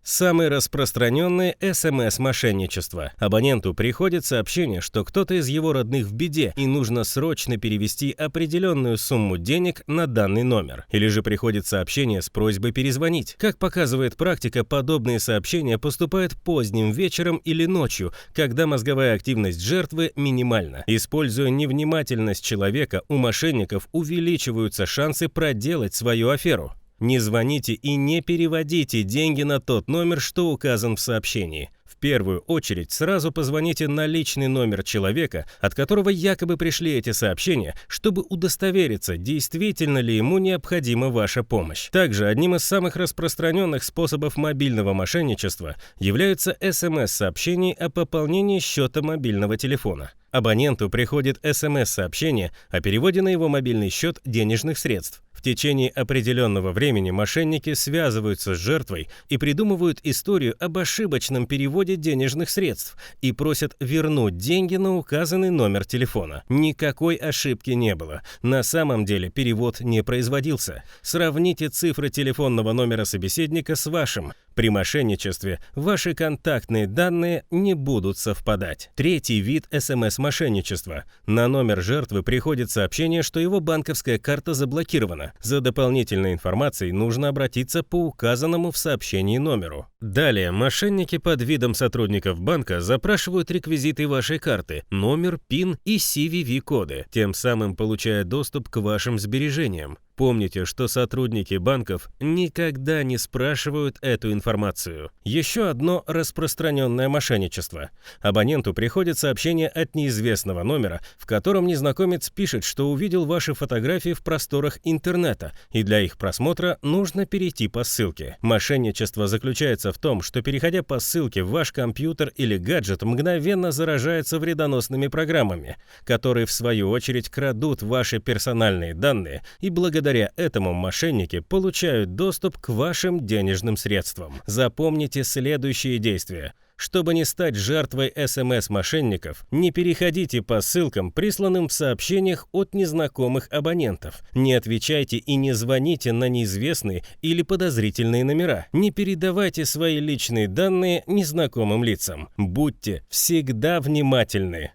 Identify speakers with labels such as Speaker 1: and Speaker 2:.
Speaker 1: Самое распространенное СМС-мошенничество. Абоненту приходит сообщение, что кто-то из его родных в беде и нужно срочно перевести определенную сумму денег на данный номер. Или же приходит сообщение с просьбой перезвонить. Как показывает практика, подобные сообщения поступают поздним вечером или ночью, когда мозговая активность жертвы минимальна. Используя невнимательность человека, у мошенников увеличиваются шансы проделать свою аферу. Не звоните и не переводите деньги на тот номер, что указан в сообщении. В первую очередь сразу позвоните на личный номер человека, от которого якобы пришли эти сообщения, чтобы удостовериться, действительно ли ему необходима ваша помощь. Также одним из самых распространенных способов мобильного мошенничества являются СМС-сообщения о пополнении счета мобильного телефона. Абоненту приходит СМС-сообщение о переводе на его мобильный счет денежных средств. В течение определенного времени мошенники связываются с жертвой и придумывают историю об ошибочном переводе денежных средств и просят вернуть деньги на указанный номер телефона. Никакой ошибки не было. На самом деле перевод не производился. Сравните цифры телефонного номера собеседника с вашим. При мошенничестве ваши контактные данные не будут совпадать. Третий вид СМС-мошенничества. На номер жертвы приходит сообщение, что его банковская карта заблокирована. За дополнительной информацией нужно обратиться по указанному в сообщении номеру. Далее мошенники под видом сотрудников банка запрашивают реквизиты вашей карты, номер, ПИН и CVV-коды, тем самым получая доступ к вашим сбережениям. Помните, что сотрудники банков никогда не спрашивают эту информацию. Еще одно распространенное мошенничество. Абоненту приходит сообщение от неизвестного номера, в котором незнакомец пишет, что увидел ваши фотографии в просторах интернета, и для их просмотра нужно перейти по ссылке. Мошенничество заключается в том, что, переходя по ссылке, ваш компьютер или гаджет мгновенно заражается вредоносными программами, которые в свою очередь крадут ваши персональные данные, и благодаря этому мошенники получают доступ к вашим денежным средствам. Запомните следующие действия. Чтобы не стать жертвой СМС-мошенников, не переходите по ссылкам, присланным в сообщениях от незнакомых абонентов. Не отвечайте и не звоните на неизвестные или подозрительные номера. Не передавайте свои личные данные незнакомым лицам. Будьте всегда внимательны.